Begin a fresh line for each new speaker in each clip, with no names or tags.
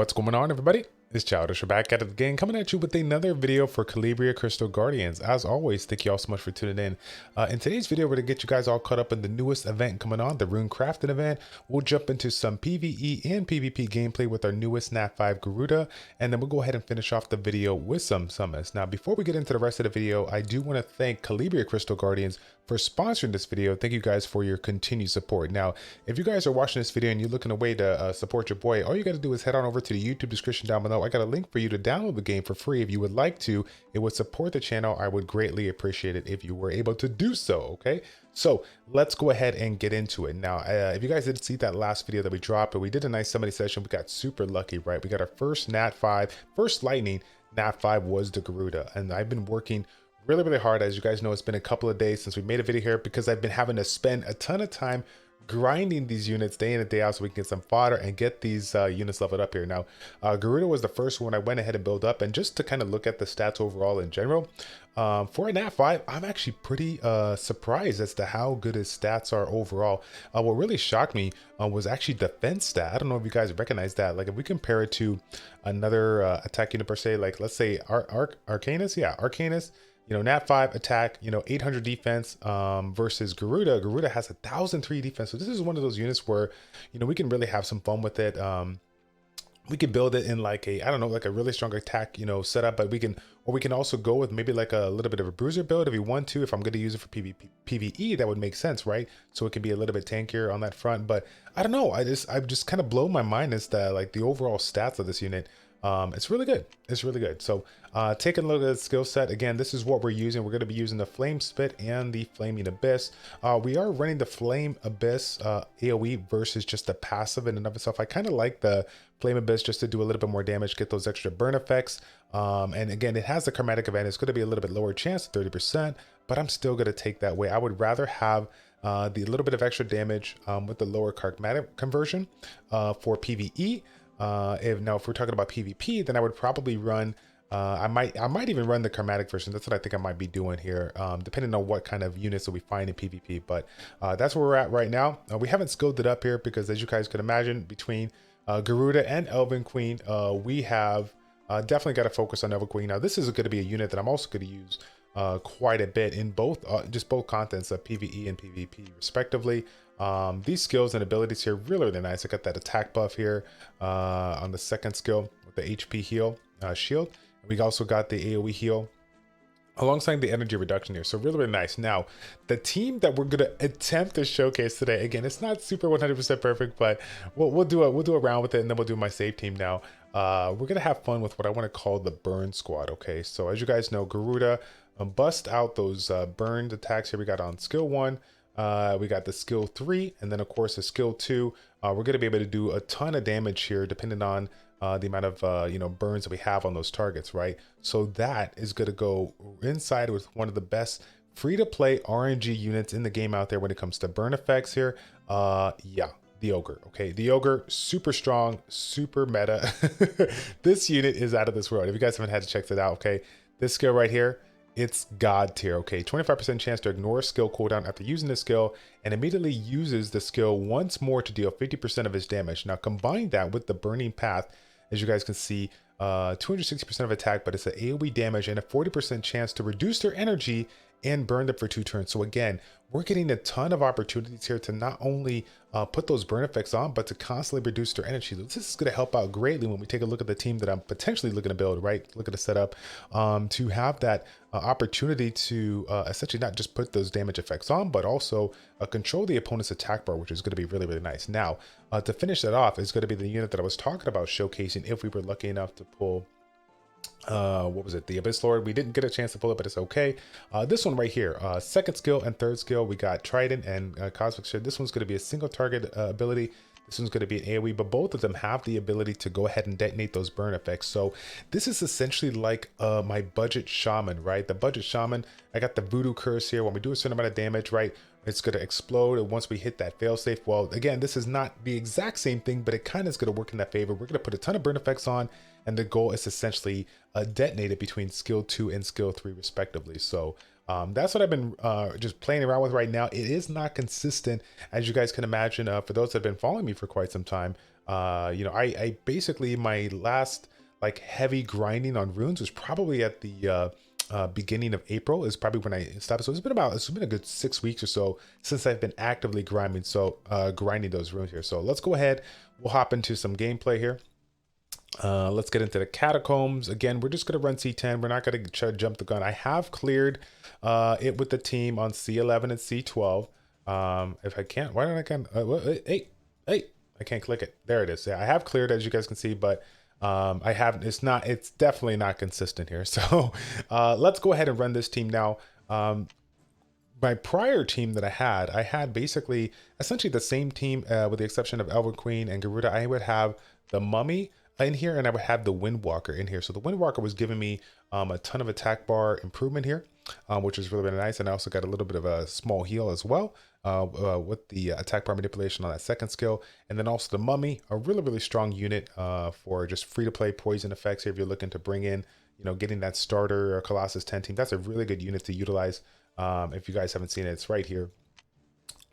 What's going on, everybody? It's Childish. We're back at it again, coming at you with another video for Calibria Crystal Guardians. As always, thank you all so much for tuning in. In today's video, we're going to get you guys all caught up in the newest event coming on, the Rune Crafting event. We'll jump into some PvE and PvP gameplay with our newest Nat 5 Garuda, and then we'll go ahead and finish off the video with some summons. Now, before we get into the rest of the video, I do want to thank Calibria Crystal Guardians for sponsoring this video. Thank you guys for your continued support. Now, if you guys are watching this video and you're looking a way to support your boy, all you got to do is head on over to the YouTube description down below. I got a link for you to download the game for free if you would like to. It would support the channel. I would greatly appreciate it if you were able to do so. Okay, so let's go ahead and get into it. Now, if you guys didn't see that last video that we dropped, but we did a nice summary session, we got super lucky, right? We got our first Nat 5, first lightning Nat 5 was the Garuda, and I've been working really hard. As you guys know, it's been a couple of days since we made a video here because I've been having to spend a ton of time grinding these units day in and day out so we can get some fodder and get these units leveled up here. Now, Garuda was the first one I went ahead and built up, and just to kind of look at the stats overall in general, for a Nat 5, I'm actually pretty surprised as to how good his stats are overall. What really shocked me was actually defense stat. I don't know if you guys recognize that. Like if we compare it to another attack unit per se, like let's say Arcanus, yeah, Arcanus. You know, Nat 5 attack, you know, 800 defense versus Garuda. Garuda has 1,003 defense. So this is one of those units where, you know, we can really have some fun with it. We can build it in like a, I don't know, like a really strong attack, you know, setup, but we can also go with maybe like a little bit of a bruiser build if you want to. If I'm going to use it for PvE, that would make sense, right? So it can be a little bit tankier on that front. But I don't know. I've just kind of blown my mind as to like the overall stats of this unit. It's really good. It's really good. So taking a look at the skill set again, this is what we're using. We're going to be using the Flame Spit and the Flaming Abyss. We are running the Flame Abyss AoE versus just the passive in and of itself. I kind of like the Flame Abyss just to do a little bit more damage, get those extra burn effects. And again, it has the chromatic advantage. It's going to be a little bit lower chance, 30%, but I'm still going to take that way. I would rather have the little bit of extra damage with the lower chromatic conversion for PvE. If we're talking about PvP, then I would probably run, I might even run the chromatic version. That's what I think I might be doing here, depending on what kind of units that we find in PvP. But that's where we're at right now. We haven't skilled it up here because, as you guys can imagine, between Garuda and Elven Queen, we have definitely got to focus on Elven Queen. Now, this is going to be a unit that I'm also going to use quite a bit in both contents of PvE and PvP respectively. These skills and abilities here really nice. I got that attack buff here on the second skill with the HP heal shield. We also got the AoE heal alongside the energy reduction here. So really nice. Now, the team that we're going to attempt to showcase today, again, it's not super 100% perfect, but we'll do a round with it, and then we'll do my save team now. We're going to have fun with what I want to call the burn squad. Okay, so as you guys know, Garuda bust out those burned attacks here. We got on skill 1. We got the skill 3, and then of course the skill 2. We're going to be able to do a ton of damage here depending on the amount of you know, burns that we have on those targets, right? So that is going to go inside with one of the best free-to-play RNG units in the game out there when it comes to burn effects here. Yeah, the Ogre. Okay, the Ogre, super strong, super meta. This unit is out of this world. If you guys haven't had to check it out, okay, this skill right here, it's God tier. Okay, 25% chance to ignore a skill cooldown after using the skill, and immediately uses the skill once more to deal 50% of its damage. Now combine that with the burning path, as you guys can see, 260% of attack, but it's an AoE damage and a 40% chance to reduce their energy and burn them for 2 turns. So again, we're getting a ton of opportunities here to not only put those burn effects on, but to constantly reduce their energy. This is going to help out greatly when we take a look at the team that I'm potentially looking to build, right? Look at the setup, to have that opportunity to essentially not just put those damage effects on, but also control the opponent's attack bar, which is going to be really nice. Now, to finish that off is going to be the unit that I was talking about showcasing if we were lucky enough to pull what was it, the Abyss Lord. We didn't get a chance to pull it, but it's okay. This one right here, second skill and third skill, we got Trident and Cosmic Shard. This one's going to be a single target ability. This one's going to be an AoE, but both of them have the ability to go ahead and detonate those burn effects. So this is essentially like my budget shaman, right? The budget shaman, I got the voodoo curse here. When we do a certain amount of damage, right, it's going to explode once we hit that failsafe. Well, again, this is not the exact same thing, but it kind of is going to work in that favor. We're going to put a ton of burn effects on, and the goal is essentially detonated between skill 2 and skill 3 respectively. So that's what I've been just playing around with right now. It is not consistent, as you guys can imagine. For those that have been following me for quite some time, You know, I basically, my last like heavy grinding on runes was probably at the beginning of April is probably when I stopped. So it's been a good 6 weeks or so since I've been actively grinding. So grinding those runes here. So let's go ahead. We'll hop into some gameplay here. Let's get into the catacombs. Again, we're just going to run C10. We're not going to try to jump the gun. I have cleared it with the team on C11 and C12. If I can't, why don't I can't? Hey, I can't click it. There it is. Yeah, I have cleared, as you guys can see, but I haven't. It's definitely not consistent here. So let's go ahead and run this team now. My prior team that I had basically essentially the same team with the exception of Elven Queen and Garuda. I would have the Mummy in here, and I would have the Windwalker in here. So the Windwalker was giving me a ton of attack bar improvement here, which is really, really nice. And I also got a little bit of a small heal as well with the attack bar manipulation on that second skill. And then also the Mummy, a really, really strong unit for just free to play poison effects here. If you're looking to bring in, you know, getting that starter or Colossus 10 team, that's a really good unit to utilize. If you guys haven't seen it, it's right here.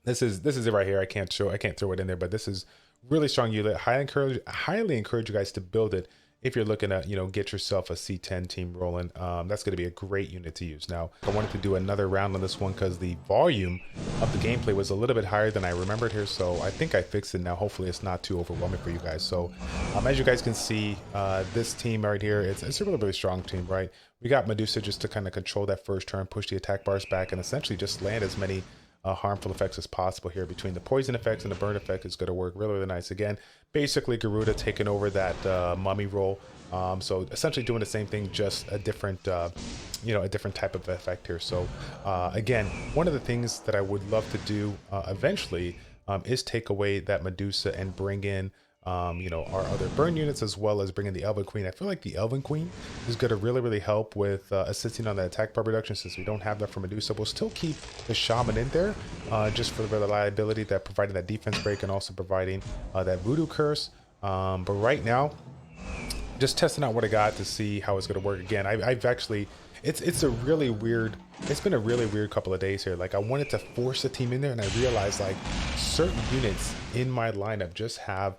This is it right here. I can't throw it in there, but this is really strong unit. Highly encourage you guys to build it if you're looking to, you know, get yourself a C10 team rolling. That's going to be a great unit to use. Now, I wanted to do another round on this one because the volume of the gameplay was a little bit higher than I remembered here. So I think I fixed it now. Hopefully it's not too overwhelming for you guys. So as you guys can see, this team right here, it's a really, really strong team, right? We got Medusa just to kind of control that first turn, push the attack bars back, and essentially just land as many harmful effects as possible here. Between the poison effects and the burn effect is going to work really, really nice. Again, basically Garuda taking over that Mummy role. So essentially doing the same thing, just a different, you know, a different type of effect here. So again, one of the things that I would love to do eventually is take away that Medusa and bring in you know, our other burn units, as well as bringing the Elven Queen. I feel like the Elven Queen is going to really, really help with assisting on the attack bar reduction, since we don't have that for Medusa. We'll still keep the Shaman in there just for the reliability, that providing that defense break and also providing that Voodoo Curse. But right now, just testing out what I got to see how it's going to work. Again, I've actually, it's a really weird, it's been a really weird couple of days here. Like, I wanted to force the team in there, and I realized like certain units in my lineup just have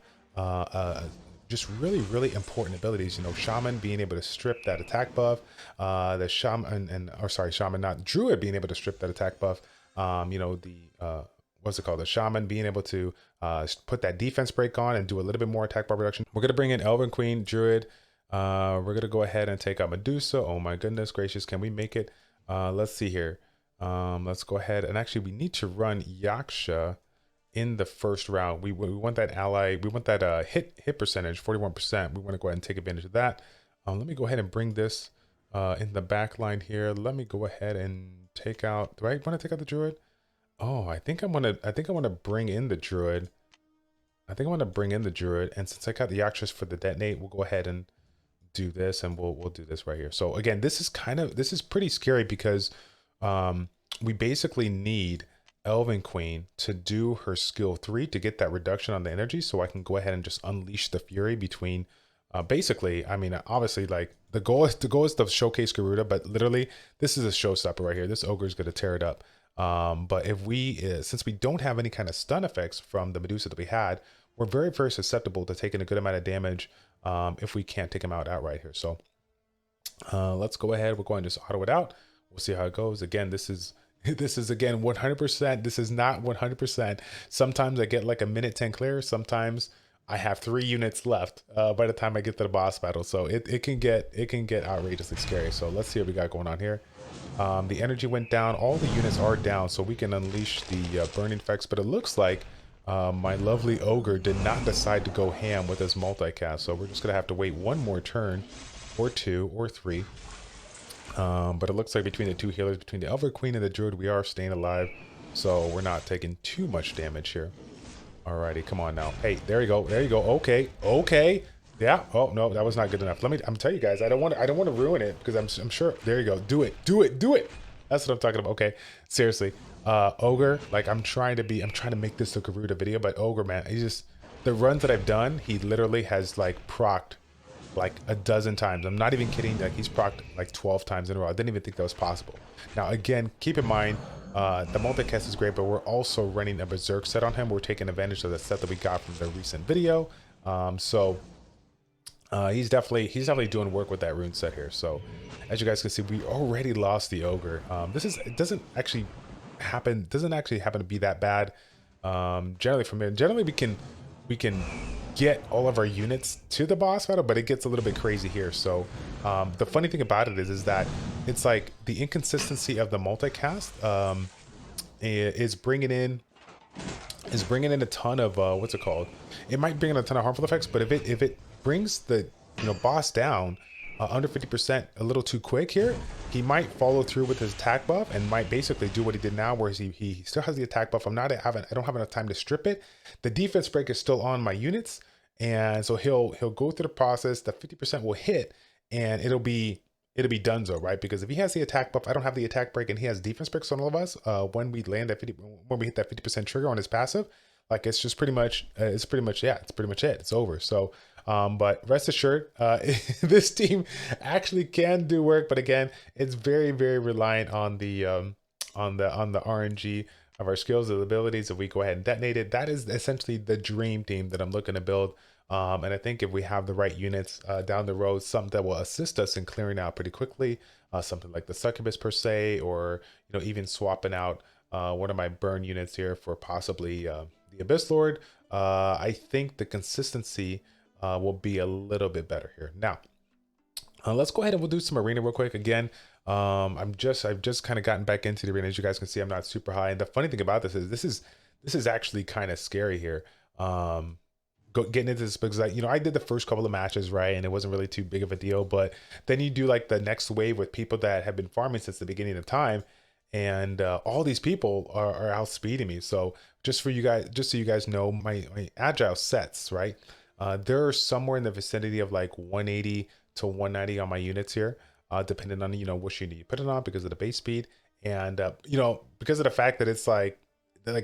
just really, really important abilities. You know, Shaman being able to strip that attack buff, the Shaman Shaman, not Druid, being able to strip that attack buff. You know, the what's it called? The Shaman being able to put that defense break on and do a little bit more attack bar reduction. We're gonna bring in Elven Queen, Druid. We're gonna go ahead and take out Medusa. Oh my goodness gracious, can we make it? Let's see here. Let's go ahead, and actually we need to run Yaksha in the first round. We want that ally, we want that hit percentage, 41%. We want to go ahead and take advantage of that. Let me go ahead and bring this in the back line here. Let me go ahead and take out, do I want to take out the Druid? Oh, I think I want to bring in the Druid. I think I want to bring in the Druid, and since I got the actress for the detonate, we'll go ahead and do this, and we'll do this right here. So again, this is pretty scary because we basically need Elven Queen to do her skill 3 to get that reduction on the energy, so I can go ahead and just unleash the fury between basically, I mean, obviously, like the goal is to showcase Garuda, but literally this is a showstopper right here. This ogre is going to tear it up. But if we since we don't have any kind of stun effects from the Medusa that we had, we're very, very susceptible to taking a good amount of damage if we can't take him out outright here. So let's go ahead, we're going to just auto it out. We'll see how it goes. Again, this is again 100%. This is not 100%. Sometimes I get like a minute 10 clear. Sometimes I have 3 units left by the time I get to the boss battle. So it can get outrageously scary. So let's see what we got going on here. The energy went down. All the units are down, so we can unleash the burning effects. But it looks like my lovely ogre did not decide to go ham with his multicast. So we're just gonna have to wait one more turn, or 2, or 3. But it looks like between the 2 healers, between the Elven Queen and the Druid, we are staying alive. So we're not taking too much damage here. Alrighty, come on now. Hey, there you go. There you go. Okay. Okay. Yeah. Oh no, that was not good enough. I'm telling you guys, I don't want to ruin it, because I'm sure. There you go. Do it. Do it. Do it. That's what I'm talking about. Okay. Seriously. Ogre, like I'm trying to make this a Garuda video, but Ogre, man, he just, the runs that I've done, he literally has like procced like a dozen times. I'm not even kidding. Like he's procced like 12 times in a row. I didn't even think that was possible. Now again, keep in mind, the multicast is great, but we're also running a berserk set on him. We're taking advantage of the set that we got from the recent video. He's definitely doing work with that rune set here. So as you guys can see, we already lost the ogre. It doesn't actually happen to be that bad. Generally we can get all of our units to the boss battle, but it gets a little bit crazy here. So the funny thing about it is that it's like the inconsistency of the multicast is bringing in a ton of what's it called? It might bring in a ton of harmful effects, but if it brings the boss down under 50% a little too quick here, he might follow through with his attack buff and might basically do what he did now, where he still has the attack buff. I don't have enough time to strip it. The defense break is still on my units, and so he'll go through the process. The 50% will hit, and it'll be donezo, right? Because if he has the attack buff, I don't have the attack break, and he has defense breaks on all of us. When we hit that 50% trigger on his passive, like it's pretty much it. It's over. So, but rest assured, this team actually can do work. But again, it's very, very reliant on the RNG of our skills and abilities. If we go ahead and detonate it, that is essentially the dream team that I'm looking to build. And I think if we have the right units down the road, something that will assist us in clearing out pretty quickly, something like the Succubus per se, or even swapping out one of my burn units here for possibly the Abyss Lord, I think the consistency will be a little bit better here. Now, let's go ahead and we'll do some arena real quick. Again, I've just kind of gotten back into the arena. As you guys can see, I'm not super high. And the funny thing about this is actually kind of scary here. Getting into this because I did the first couple of matches, right, and it wasn't really too big of a deal. But then you do like the next wave with people that have been farming since the beginning of time, and all these people are outspeeding me. So just so you guys know, my agile sets, right, they're somewhere in the vicinity of like 180 to 190 on my units here, depending on which unit you put it on, because of the base speed, and because of the fact that it's like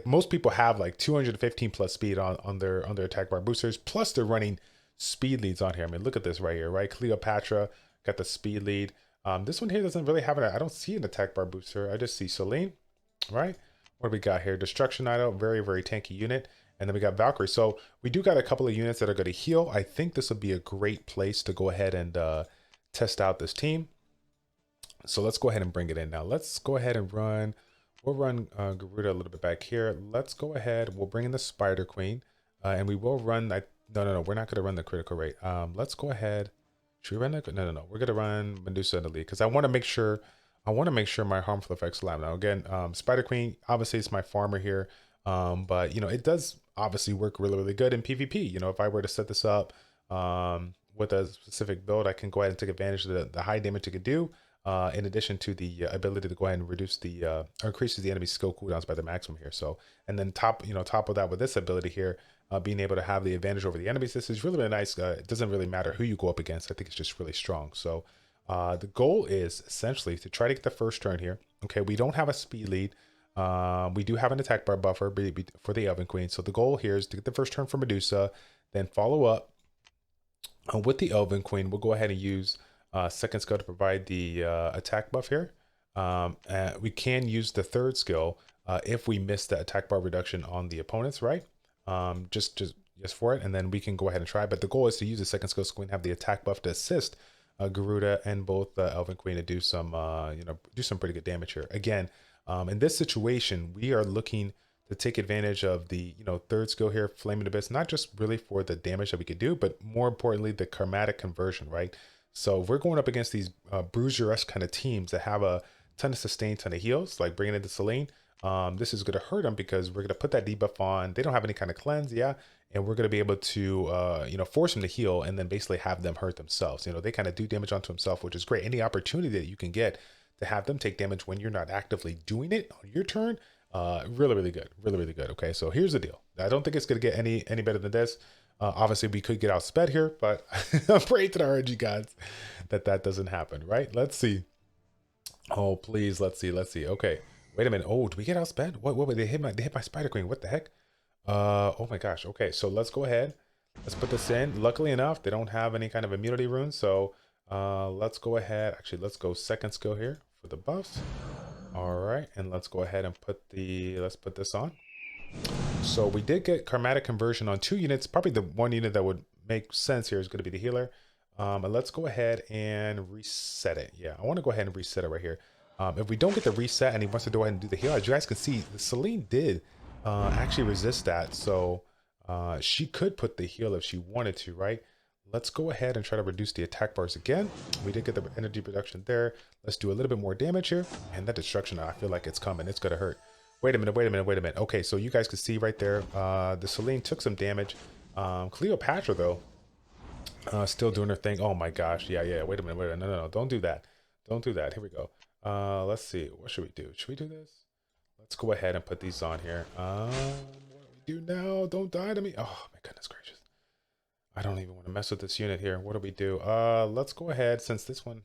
most people have like 215 plus speed on their attack bar boosters, plus they're running speed leads on here. I mean, look at this right here, right? Cleopatra got the speed lead. This one here doesn't really have I don't see an attack bar booster. I just see Celine, right? What do we got here? Destruction Idol, very, very tanky unit. And then we got Valkyrie. So we do got a couple of units that are going to heal. I think this would be a great place to go ahead and test out this team. So let's go ahead and bring it in now. Let's go ahead and run. We'll run Garuda a little bit back here. Let's go ahead. We'll bring in the Spider Queen, and we will run. No. We're not going to run the critical rate. Let's go ahead. Should we run that? No. We're going to run Medusa in the lead because I want to make sure. My harmful effects lab. Now again, Spider Queen obviously is my farmer here, but it does obviously work really, really good in PvP. If I were to set this up with a specific build, I can go ahead and take advantage of the high damage it could do. In addition to the ability to go ahead and reduce or increases the enemy's skill cooldowns by the maximum here. So, and then top of that with this ability here, being able to have the advantage over the enemies. This is really, really nice. It doesn't really matter who you go up against. I think it's just really strong. So, the goal is essentially to try to get the first turn here. Okay, we don't have a speed lead. We do have an attack bar buffer for the Elven Queen. So the goal here is to get the first turn for Medusa, then follow up with the Elven Queen. We'll go ahead and use second skill to provide the attack buff here. We can use the third skill if we miss the attack bar reduction on the opponents, right? Just for it, and then we can go ahead and try. But the goal is to use the second skill so we can have the attack buff to assist Garuda and both Elven Queen to do some pretty good damage here. Again, in this situation, we are looking to take advantage of the third skill here, Flaming Abyss, not just really for the damage that we could do, but more importantly the chromatic conversion, right? So if we're going up against these bruiser-esque kind of teams that have a ton of sustain, ton of heals, like bringing in the Celine, this is going to hurt them because we're going to put that debuff on. They don't have any kind of cleanse, yeah, and we're going to be able to force them to heal and then basically have them hurt themselves. They kind of do damage onto themselves, which is great. Any opportunity that you can get to have them take damage when you're not actively doing it on your turn, really, really good, really, really good. Okay, so here's the deal. I don't think it's going to get any better than this. Obviously we could get outsped here, but I'm praying to the RNG gods that doesn't happen, right? Let's see. Oh, please, let's see. Okay, wait a minute. Oh, did we get outsped? What they hit my Spider Queen? What the heck? Oh my gosh. Okay, so let's go ahead. Let's put this in. Luckily enough, they don't have any kind of immunity runes, so let's go ahead. Actually, let's go second skill here for the buffs. All right, and let's go ahead and put this on. So we did get chromatic conversion on 2 units, probably the one unit that would make sense here is going to be the healer. And let's go ahead and reset it. Yeah, I want to go ahead and reset it right here. If we don't get the reset and he wants to go ahead and do the heal, as you guys can see, Celine did actually resist that. So she could put the heal if she wanted to, right? Let's go ahead and try to reduce the attack bars again. We did get the energy reduction there. Let's do a little bit more damage here. And that destruction, I feel like it's coming. It's going to hurt. Wait a minute, wait a minute, wait a minute. Okay, so you guys can see right there, the Celine took some damage. Cleopatra, though, still doing her thing. Oh my gosh, yeah, wait a minute, no, don't do that. Don't do that. Here we go. Let's see, what should we do? Should we do this? Let's go ahead and put these on here. What do we do now? Don't die to me. Oh my goodness gracious. I don't even want to mess with this unit here. What do we do? Let's go ahead, since this one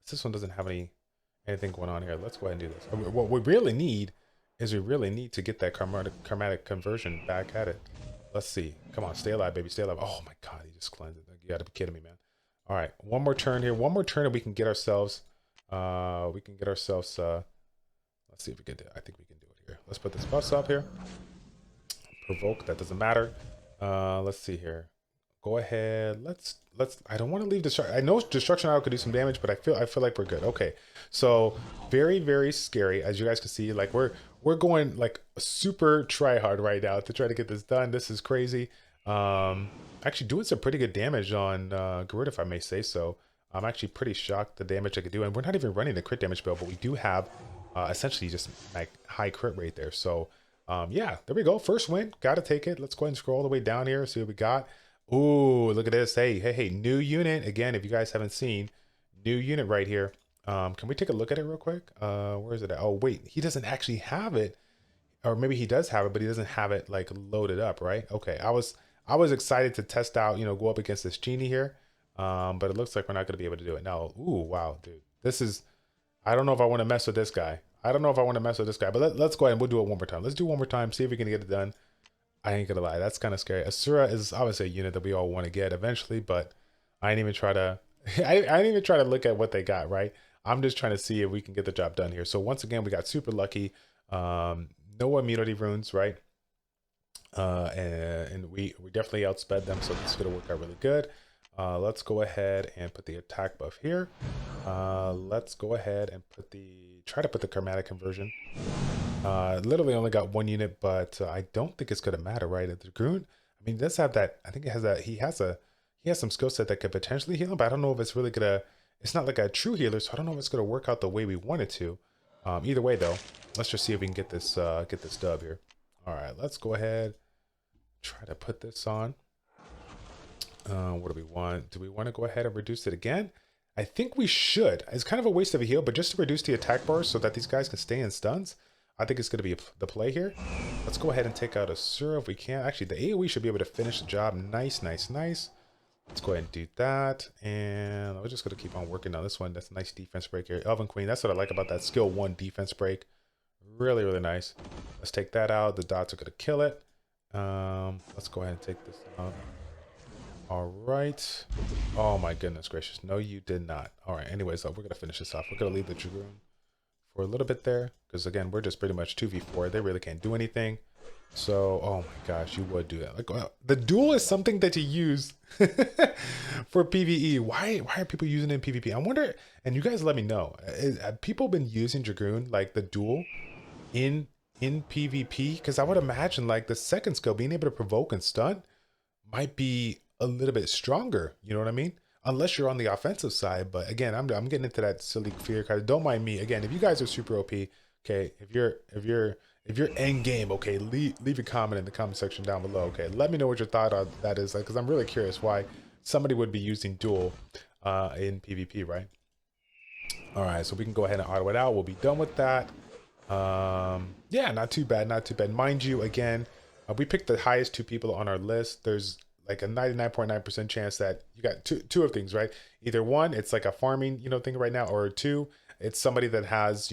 doesn't have anything going on here. Let's go ahead and do this. What we really need is to get that chromatic conversion back at it. Let's see. Come on, stay alive, baby, stay alive. Oh my god, he just cleansed it. You gotta be kidding me, man. All right, one more turn here. One more turn and we can get ourselves let's see if we can do it. I think we can do it here. Let's put this buffs up here. Provoke, that doesn't matter. Let's see here. Go ahead. Let's I don't want to leave destruction. I know destruction arrow could do some damage, but I feel like we're good. Okay. So very, very scary. As you guys can see, like we're going like super try hard right now to try to get this done. This is crazy. Actually doing some pretty good damage on Garuda, if I may say so. I'm actually pretty shocked the damage I could do, and we're not even running the crit damage build, but we do have essentially just like high crit rate there. So yeah, there we go. First win. Gotta take it. Let's go ahead and scroll all the way down here, see what we got. Ooh, look at this. Hey, new unit. Again, if you guys haven't seen, new unit right here. Can we take a look at it real quick? Where is it at? Oh, wait, he doesn't actually have it. Or maybe he does have it, but he doesn't have it like loaded up, right? Okay, I was excited to test out, go up against this genie here. But it looks like we're not going to be able to do it. Now, ooh, wow, dude. I don't know if I want to mess with this guy. But let's go ahead and we'll do it one more time. Let's do one more time, see if we can get it done. I ain't gonna lie, that's kind of scary. Asura is obviously a unit that we all want to get eventually, but I ain't even try to I didn't even try to look at what they got, right? I'm just trying to see if we can get the job done here. So once again, we got super lucky. No immunity runes, right? And we definitely outsped them, so this is gonna work out really good. Let's go ahead and put the attack buff here. Let's go ahead and try to put the chromatic conversion. Literally only got one unit, but I don't think it's gonna matter, right? The Groon, I mean, it does have that. I think it has that. He has some skill set that could potentially heal him, but I don't know if it's really gonna. It's not like a true healer, so I don't know if it's gonna work out the way we want it to. Either way, though, let's just see if we can get this dub here. All right, let's go ahead, try to put this on. What do we want? Do we want to go ahead and reduce it again? I think we should. It's kind of a waste of a heal, but just to reduce the attack bars so that these guys can stay in stuns, I think it's going to be the play here. Let's go ahead and take out Asura if we can. Actually, the AoE should be able to finish the job. Nice. Let's go ahead and do that. And we're just going to keep on working on this one. That's a nice defense break here. Elven Queen, that's what I like about that skill 1 defense break. Really, really nice. Let's take that out. The dots are going to kill it. Let's go ahead and take this out. All right. Oh my goodness gracious. No, you did not. All right. Anyways, we're going to finish this off. We're going to leave the Dragoon for a little bit there, because again, we're just pretty much 2v4. They really can't do anything. So, oh my gosh, you would do that. Like, the duel is something that you use for PvE. Why are people using it in PvP? I wonder, and you guys let me know. Have people been using Dragoon, like the duel, in PvP? Because I would imagine like the second skill, being able to provoke and stun, might be a little bit stronger. You know what I mean? Unless you're on the offensive side. But again, I'm getting into that silly fear card. Don't mind me. Again, if you guys are super OP, okay, if you're end game, okay, leave a comment in the comment section down below. Okay, let me know what your thought on that is, because I'm really curious why somebody would be using duel in PvP, right? All right, so we can go ahead and auto it out. We'll be done with that. Yeah, not too bad, mind you. Again, we picked the highest 2 people on our list. There's like a 99.9% chance that you got two of things, right? Either 1, it's like a farming, thing right now, or 2, it's somebody that has,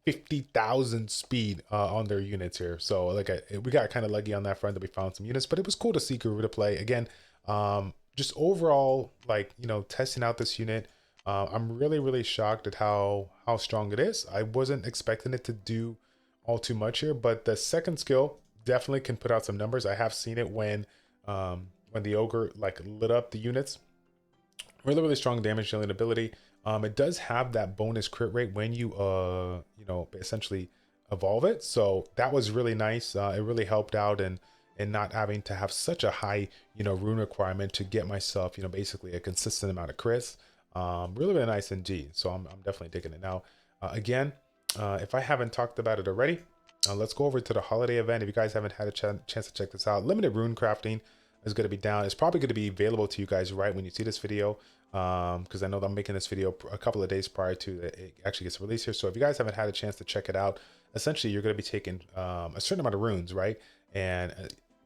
50,000 speed on their units here. So like we got kind of lucky on that front that we found some units, but it was cool to see Garuda play again. Just overall, like, testing out this unit. I'm really shocked at how strong it is. I wasn't expecting it to do all too much here, but the second skill definitely can put out some numbers. I have seen it when when the ogre like lit up the units. Really strong damage dealing ability. It does have that bonus crit rate when you essentially evolve it, so that was really nice. It really helped out and not having to have such a high rune requirement to get myself basically a consistent amount of crits. Really nice indeed. So I'm definitely digging it. Now again, if I haven't talked about it already, let's go over to the holiday event. If you guys haven't had a chance to check this out, limited rune crafting is going to be down. It's probably going to be available to you guys right when you see this video, because I know that I'm making this video a couple of days prior to it actually gets released here. So if you guys haven't had a chance to check it out, essentially you're going to be taking a certain amount of runes, right, and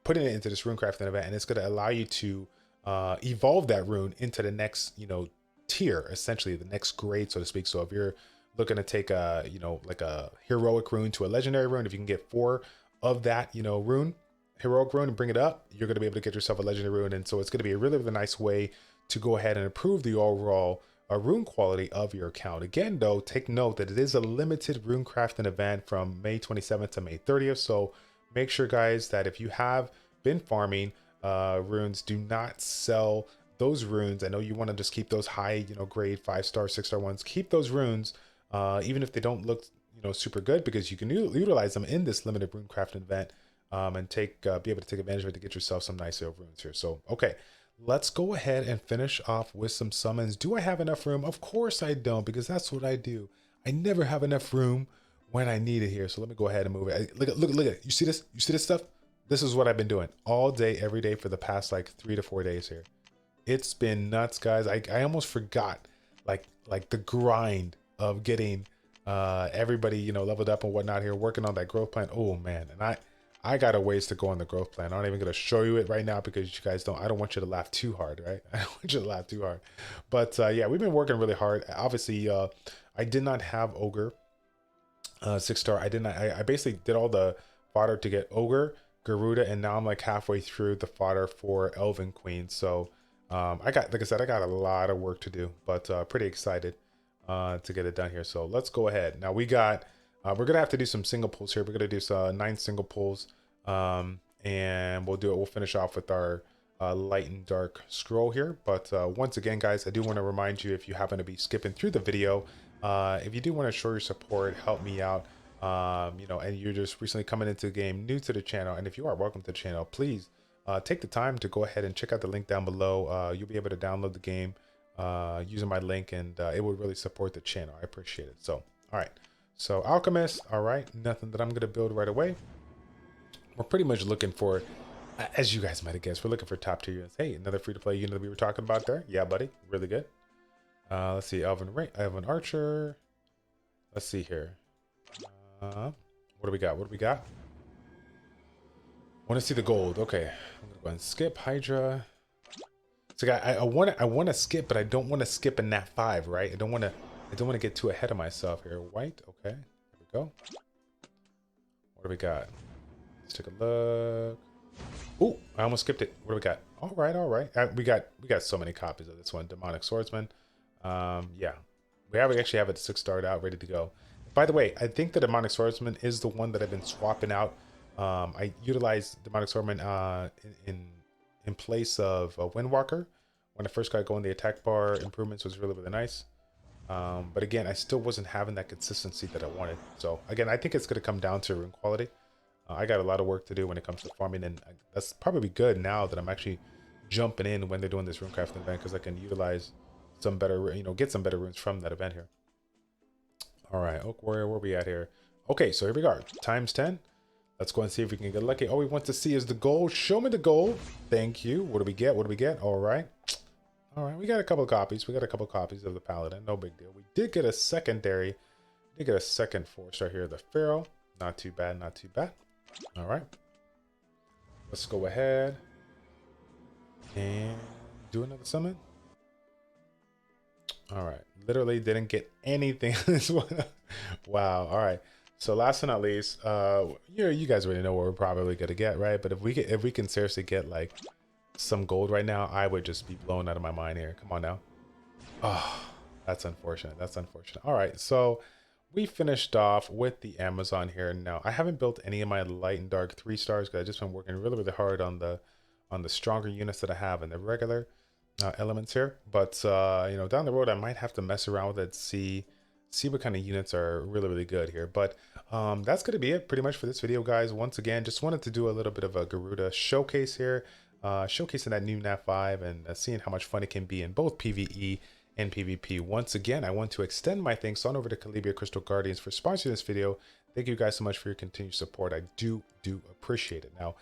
putting it into this rune crafting event, and it's going to allow you to evolve that rune into the next tier, essentially the next grade, so to speak. So if you're looking to take a like a heroic rune to a legendary rune, if you can get 4 of that heroic rune and bring it up, you're going to be able to get yourself a legendary rune. And so it's going to be a really nice way to go ahead and improve the overall rune quality of your account. Again though, take note that it is a limited rune crafting event from May 27th to May 30th. So make sure guys that if you have been farming runes, do not sell those runes. I know you want to just keep those high grade 5-star 6-star ones. Keep those runes even if they don't look super good, because you can utilize them in this limited rune crafting event, and be able to take advantage of it to get yourself some nice runes here. So okay, let's go ahead and finish off with some summons. Do I have enough room? Of course I don't, because that's what I do. I never have enough room when I need it here. So let me go ahead and move it. Look at it. You see this? You see this stuff? This is what I've been doing all day, every day for the past like 3 to 4 days here. It's been nuts, guys. I almost forgot like the grind of getting everybody leveled up and whatnot here, working on that growth plan. Oh man, and I got a ways to go on the growth plan. I'm not even gonna show you it right now because you guys I don't want you to laugh too hard, right? I don't want you to laugh too hard. But yeah, we've been working really hard. Obviously, I did not have ogre 6-star. I basically did all the fodder to get ogre, Garuda, and now I'm like halfway through the fodder for Elven Queen. So like I said, I got a lot of work to do, but pretty excited to get it done here. So let's go ahead. Now we got we're gonna have to do some single pulls here. We're gonna do 9 single pulls, and we'll finish off with our light and dark scroll here. But once again guys, I do want to remind you, if you happen to be skipping through the video, if you do want to show your support, help me out, and you're just recently coming into the game, new to the channel, and if you are, welcome to the channel, please take the time to go ahead and check out the link down below. You'll be able to download the game using my link, and it would really support the channel. I appreciate it. So all right, so Alchemist, all right, nothing that I'm gonna build right away. We're pretty much looking for, as you guys might have guessed, we're looking for top tier units. Hey, another free-to-play unit that we were talking about there. Yeah buddy, really good. Let's see, Elven Archer. Let's see here. What do we got? Want to see the gold? Okay, I'm gonna go and skip Hydra. So I want to skip, but I don't want to skip in that 5, right? I don't want to get too ahead of myself here. White, okay, there we go. What do we got? Let's take a look. Oh, I almost skipped it. What do we got? All right. We got so many copies of this one. Demonic Swordsman. Yeah, we actually have it 6-starred out, ready to go. By the way, I think the Demonic Swordsman is the one that I've been swapping out. I utilized Demonic Swordsman in place of Windwalker. When I first got going, the attack bar improvements was really nice. But again, I still wasn't having that consistency that I wanted. So again, I think it's going to come down to rune quality. I got a lot of work to do when it comes to farming, and that's probably good now that I'm actually jumping in when they're doing this rune crafting event, because I can utilize some better, get some better runes from that event here. All right, Oak Warrior, where are we at here? Okay, so here we are, times 10. Let's go and see if we can get lucky. All we want to see is the gold. Show me the gold. Thank you. What do we get? All right, we got a couple of copies. We got a couple of copies of the Paladin. No big deal. We did get a secondary. We did get a second 4-star here, the Pharaoh. Not too bad. All right, let's go ahead and do another summon. All right, literally didn't get anything on this one. Wow. All right, so last but not least, you guys already know what we're probably gonna get, right? But if we can seriously get like some gold right now, I would just be blown out of my mind here. Come on now. Oh, that's unfortunate. All right, so we finished off with the Amazon here. Now I haven't built any of my light and dark 3-stars because I've just been working really hard on the on the stronger units that I have and the regular elements here. But you know, down the road I might have to mess around with it, see what kind of units are really good here. But that's going to be it pretty much for this video, guys. Once again, just wanted to do a little bit of a Garuda showcase here, showcasing that new nat 5 and seeing how much fun it can be in both PvE and PvP. Once again, I want to extend my thanks on over to Calibria Crystal Guardians for sponsoring this video. Thank you guys so much for your continued support. I do appreciate it. Now,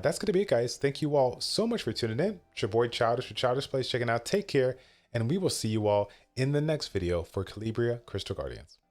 that's going to be it, guys. Thank you all so much for tuning in. It's your boy Childish for ChildishPlays checking out. Take care, and we will see you all in the next video for Calibria Crystal Guardians.